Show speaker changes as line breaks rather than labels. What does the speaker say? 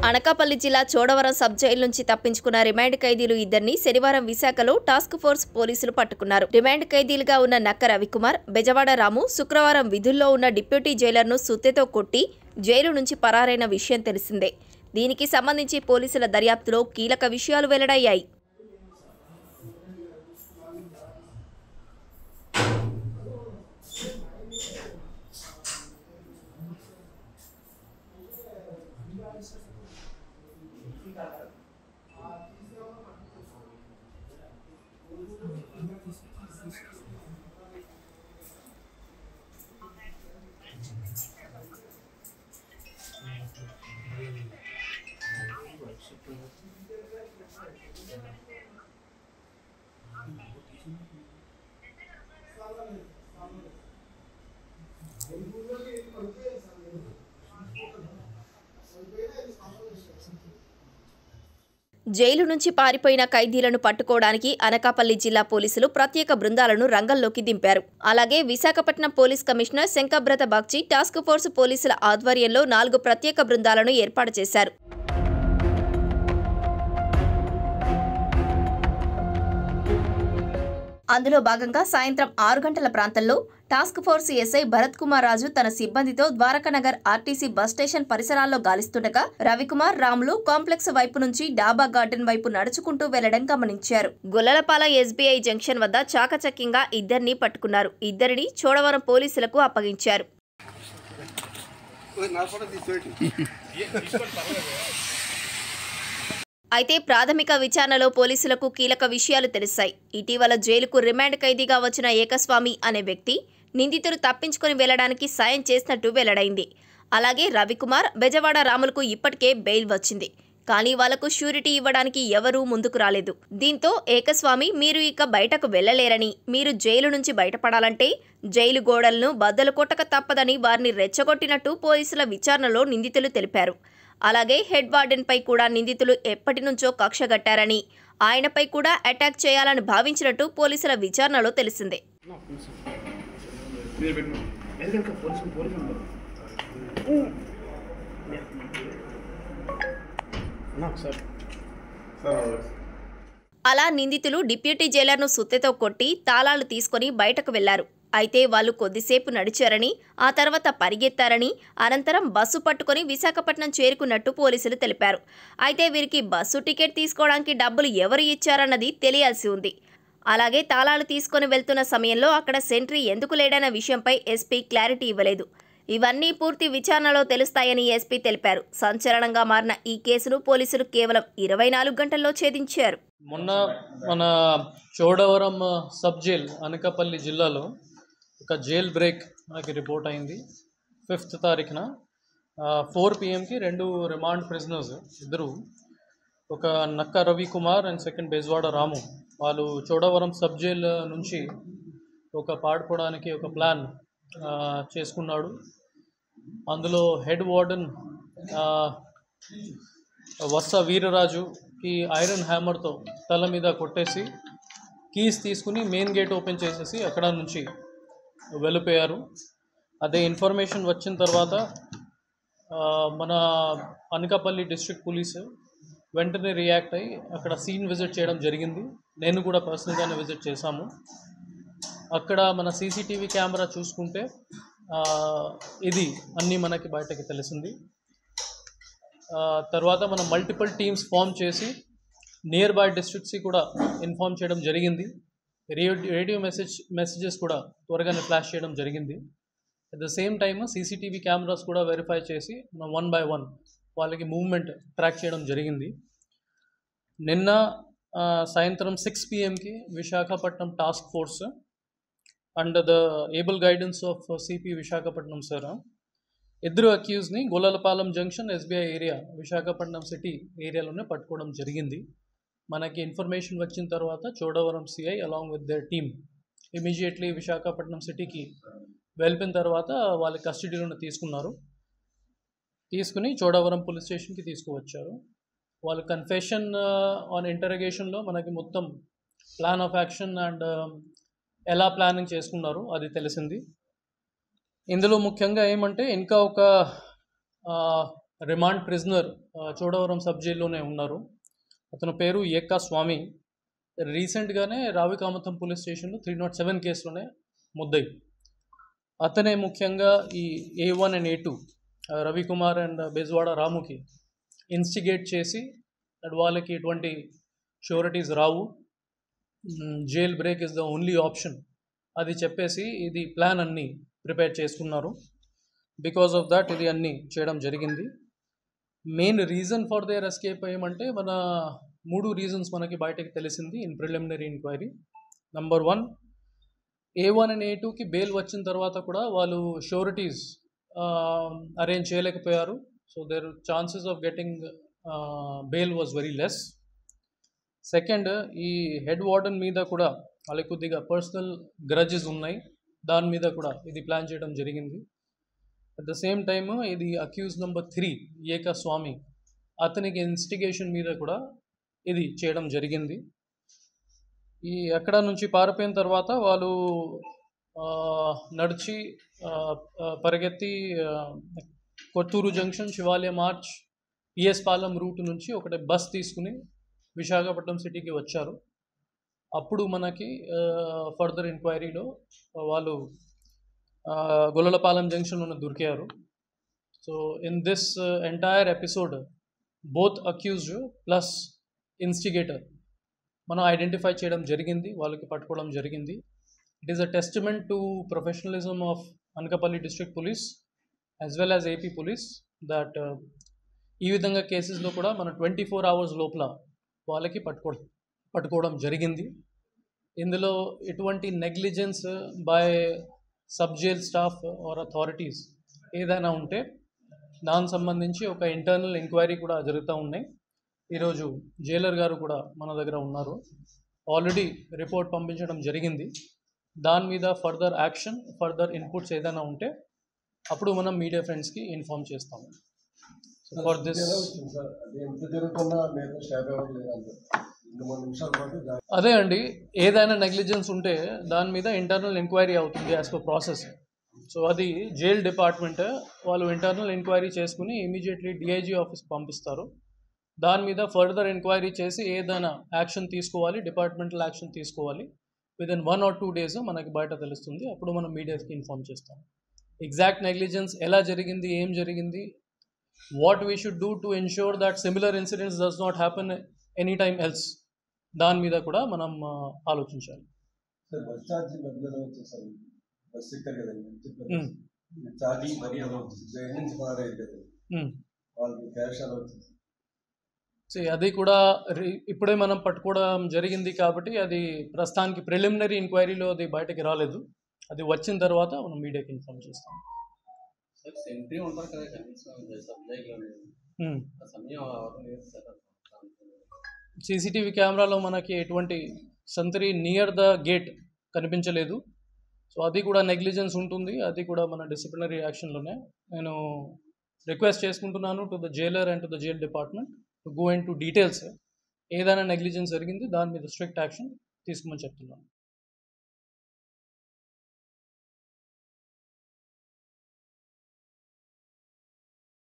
అనకాపల్లి జిల్లా Chodavaram sub jail నుంచి తప్పించుకున్న రిమాండ్ ఖైదీలు ఇద్దరిని శనివారం విశాఖలో టాస్క్ ఫోర్స్ పోలీసులు పట్టుకున్నారు. రిమాండ్ ఖైదీలుగా ఉన్న నక్క రవికుమార్, బెజవాడ రాము శుక్రవారం విధుల్లో ఉన్న డిప్యూటీ జైలర్ను సుత్తెతో కొట్టి జైలు నుంచి పరారైన విషయం తెలిసిందే. దీనికి సంబంధించి పోలీసుల దర్యాప్తులో కీలక విషయాలు వెల్లడయ్యాయి. జైలు నుంచి పారిపోయిన ఖైదీలను పట్టుకోవడానికి అనకాపల్లి జిల్లా పోలీసులు ప్రత్యేక బృందాలను రంగంలోకి దింపారు. అలాగే Visakhapatnam police commissioner Shankhabrata Bagchi task force పోలీసుల ఆధ్వర్యంలో 4 ప్రత్యేక బృందాలను ఏర్పాటు చేశారు. అందులో భాగంగా సాయంత్రం 6 గంటల ప్రాంతంలో task force SI Bharat Kumar Raju తన సిబ్బందితో ద్వారకానగర్ ఆర్టీసీ బస్ స్టేషన్ పరిసరాల్లో గాలిస్తుండగా రవికుమార్, రాములు కాంప్లెక్స్ వైపు నుంచి డాబా గార్డెన్ వైపు నడుచుకుంటూ వెళ్లడం గమనించారు. గొల్లలపాల ఎస్బీఐ జంక్షన్ వద్ద చాకచక్యంగా ఇద్దరిని పట్టుకున్నారు. ఇద్దరిని చోడవరం పోలీసులకు అప్పగించారు. అయితే ప్రాథమిక విచారణలో పోలీసులకు కీలక విషయాలు తెలిసాయి. ఇటీవల జైలుకు రిమాండ్ ఖైదీగా వచ్చిన ఏకస్వామి అనే వ్యక్తి నిందితులు తప్పించుకుని వెళ్లడానికి సాయం చేసినట్టు వెల్లడైంది. అలాగే రవికుమార్, బెజవాడ రాములకు ఇప్పటికే బెయిల్ వచ్చింది. కానీ వాళ్లకు ష్యూరిటీ ఇవ్వడానికి ఎవరూ ముందుకు రాలేదు. దీంతో ఏకస్వామి, మీరు ఇక బయటకు వెళ్లలేరని, మీరు జైలు నుంచి బయటపడాలంటే జైలు గోడలను బద్దలు కొట్టక తప్పదని వారిని రెచ్చగొట్టినట్టు పోలీసుల విచారణలో నిందితులు తెలిపారు. అలాగే హెడ్ వార్డెన్ పై కూడా నిందితులు ఎప్పటి నుంచో కక్షగట్టారని, ఆయనపై కూడా అటాక్ చేయాలని భావించినట్టు పోలీసుల విచారణలో తెలిసిందే. అలా నిందితులు డిప్యూటీ జైలర్ను సుత్తెతో కొట్టి తాళాలు తీసుకుని బయటకు వెళ్లారు. అయితే వాళ్లు కొద్దిసేపు నడిచారని, ఆ తర్వాత పరిగెత్తారని, అనంతరం బస్సు పట్టుకుని విశాఖపట్నం చేరుకున్నట్టు పోలీసులు తెలిపారు. అయితే వీరికి బస్సు టికెట్ తీసుకోవడానికి డబ్బులు ఎవరు ఇచ్చారన్నది తెలియాల్సి ఉంది. అలాగే తాళాలు తీసుకుని వెళ్తున్న సమయంలో అక్కడ సెంట్రీ ఎందుకు లేడన్న విషయంపై ఎస్పీ క్లారిటీ ఇవ్వలేదు. ఇవన్నీ పూర్తి విచారణలో తెలుస్తాయని ఎస్పీ తెలిపారు. సంచలనంగా మారిన ఈ కేసును పోలీసులు కేవలం 24 గంటల్లో ఛేదించారు.
మొన్న మన చోడవరం సబ్ జైల్ అనకాపల్లి జిల్లాలో ఒక జైల్ బ్రేక్ మనకి రిపోర్ట్ అయింది. 5th తారీఖున 4 PM రెండు రిమాండ్ ప్రిజనర్స్, ఇద్దరు, ఒక నక్క రవికుమార్ అండ్ సెకండ్ బెజవాడ రాము, వాళ్ళు చోడవరం సబ్ జైల్ నుంచి పాడుకోవడానికి ఒక ప్లాన్ చేసుకున్నాడు. అందులో హెడ్ వార్డెన్ వత్స వీరరాజుకి ఐరన్ హ్యామర్తో తల మీద కొట్టేసి కీస్ తీసుకుని మెయిన్ గేట్ ఓపెన్ చేసేసి అక్కడ నుంచి వెళ్ళిపోయారు. అదే ఇన్ఫర్మేషన్ వచ్చిన తర్వాత మన అనకాపల్లి డిస్ట్రిక్ట్ పోలీసు వెంటనే రియాక్ట్ అయ్యి అక్కడ సీన్ విజిట్ చేయడం జరిగింది. నేను కూడా పర్సనల్గానే విజిట్ చేశాము. అక్కడ మన సీసీటీవీ కెమెరా చూసుకుంటే ఇది అన్నీ మనకి బయటకి తెలిసింది. తర్వాత మనం మల్టిపుల్ టీమ్స్ ఫామ్ చేసి నియర్ బై డిస్ట్రిక్ట్స్కి కూడా ఇన్ఫార్మ్ చేయడం జరిగింది. రేడియో మెసేజెస్ కూడా త్వరగానే ఫ్లాష్ చేయడం జరిగింది. At the same time CCTV cameras కూడా వెరిఫై చేసి మనం 1 by 1 వాళ్ళకి మూవ్మెంట్ ట్రాక్ చేయడం జరిగింది. నిన్న సాయంత్రం 6 PM Visakhapatnam task force under the able guidance of CP Visakhapatnam sir ఇద్దరు అక్యూజ్ని Gollalapalem junction SBI area Visakhapatnam city ఏరియాలోనే పట్టుకోవడం జరిగింది. మనకి ఇన్ఫర్మేషన్ వచ్చిన తర్వాత Chodavaram CI along with their team immediately Visakhapatnam సిటీకి వెళ్ళిన తర్వాత వాళ్ళ కస్టడీలోనే తీసుకుని చోడవరం పోలీస్ స్టేషన్కి తీసుకువచ్చారు. వాళ్ళు కన్ఫెషన్ ఆన్ ఇంటరగేషన్లో మనకి మొత్తం ప్లాన్ ఆఫ్ యాక్షన్ అండ్ ఎలా ప్లానింగ్ చేసుకున్నారు అది తెలిసింది. ఇందులో ముఖ్యంగా ఏమంటే ఇంకా ఒక రిమాండ్ ప్రిజనర్ చోడవరం సబ్ జైల్లోనే ఉన్నారు. అతని పేరు ఏకా స్వామి. రీసెంట్గానే రావికామతం పోలీస్ స్టేషన్లో 307 కేసులోనే ముద్దయి. అతనే ముఖ్యంగా ఈ A1 and A2 Ravikumar and Bezawada రాముకి ఇన్స్టిగేట్ చేసి వాళ్ళకి ఎటువంటి షూరిటీస్ రావు, jail break is the only option అది చెప్పేసి ఇది ప్లాన్ అన్నీ ప్రిపేర్ చేసుకున్నారు. బికాస్ ఆఫ్ దట్ ఇది అన్నీ చేయడం జరిగింది. Main reason for their escape ఏమంటే మన 3 రీజన్స్ మనకి బయటకు తెలిసింది in preliminary enquiry. Number 1, A1 and A2కి బెయిల్ వచ్చిన తర్వాత కూడా వాళ్ళు షూరిటీస్ అరేంజ్ చేయలేకపోయారు. So their chances of getting bail was very less. Second, ఈ హెడ్ వార్డెన్ మీద కూడా వాళ్ళకి కొద్దిగా పర్సనల్ గ్రడ్జెస్ ఉన్నాయి, దాని మీద కూడా ఇది ప్లాన్ చేయడం జరిగింది. అట్ ద సేమ్ టైమ్ ఇది అక్యూజ్ నెంబర్ 3 ఏకా స్వామి, అతనికి ఇన్స్టిగేషన్ మీద కూడా ఇది చేయడం జరిగింది. ఈ ఎక్కడ నుంచి పారిపోయిన తర్వాత వాళ్ళు నడిచి పరిగెత్తి కొత్తూరు జంక్షన్, శివాలయం ఆర్చ్, పిఎస్ పాలెం రూట్ నుంచి ఒకటి బస్ తీసుకుని విశాఖపట్నం సిటీకి వచ్చారు. అప్పుడు మనకి ఫర్దర్ ఎంక్వైరీలో వాళ్ళు గొల్లలపాలెం జంక్షన్లో దొరికారు. So in this entire episode both accused plus instigator మనం ఐడెంటిఫై చేయడం జరిగింది, వాళ్ళకి పట్టుకోవడం జరిగింది. It is a testament to professionalism of Anakapalli district police as well as AP police that ఈ విధంగా కేసెస్లో కూడా మన 24 hours లోపల వాళ్ళకి పట్టుకోవడం జరిగింది. ఇందులో ఎటువంటి negligence by sub jail staff or authorities ఏదైనా ఉంటే దానికి సంబంధించి ఒక ఇంటర్నల్ ఎంక్వైరీ కూడా జరుగుతూ ఉన్నాయి. ఈరోజు జైలర్ గారు కూడా మన దగ్గర ఉన్నారు. ఆల్రెడీ రిపోర్ట్ పంపించడం జరిగింది. దాని మీద ఫర్దర్ యాక్షన్, ఫర్దర్ ఇన్పుట్స్ ఏదైనా ఉంటే అప్పుడు మనం మీడియా ఫ్రెండ్స్కి ఇన్ఫార్మ్ చేస్తాము. సో ఫర్ దిస్ అదే అండి, ఏదైనా నెగ్లిజెన్స్ ఉంటే దాని మీద ఇంటర్నల్ ఎంక్వైరీ అవుతుంది యాజ్ పర్ ప్రాసెస్. సో అది జైల్ డిపార్ట్మెంట్ వాళ్ళు ఇంటర్నల్ ఎంక్వైరీ చేసుకుని ఇమీడియట్లీ డిఐజీ ఆఫీస్కి పంపిస్తారు. దాని మీద ఫర్దర్ ఎంక్వైరీ చేసి ఏదైనా యాక్షన్ తీసుకోవాలి, డిపార్ట్మెంటల్ యాక్షన్ తీసుకోవాలి. విదిన్ 1 or 2 days మనకి బయట తెలుస్తుంది, అప్పుడు మనం మీడియాకి ఇన్ఫార్మ్ చేస్తాం. ఎగ్జాక్ట్ నెగ్లిజెన్స్ ఎలా జరిగింది, ఏం జరిగింది, what we should do to ensure that similar incidents does not happen any time else, దాని మీద కూడా మనం ఆలోచించాలి. అది కూడా ఇప్పుడే మనం పట్టుకోవడం జరిగింది కాబట్టి అది ప్రస్తుతానికి ప్రిలిమినరీ ఎంక్వైరీలో అది బయటకి రాలేదు. అది వచ్చిన తర్వాత మనం మీడియాకి ఇన్ఫార్మ్ చేస్తాం. సీసీటీవీ కెమెరాలో మనకి ఎటువంటి సంతరి నియర్ ద గేట్ కనిపించలేదు. సో అది కూడా నెగ్లిజెన్స్ ఉంటుంది, అది కూడా మన డిసిప్లినరీ యాక్షన్లోనే. నేను రిక్వెస్ట్ చేసుకుంటున్నాను to the Jailer and to the jail department to go in to details. ఏదైనా నెగ్లిజెన్స్ జరిగింది దాని మీద స్ట్రిక్ట్ యాక్షన్ తీసుకోమని చెప్తున్నాను.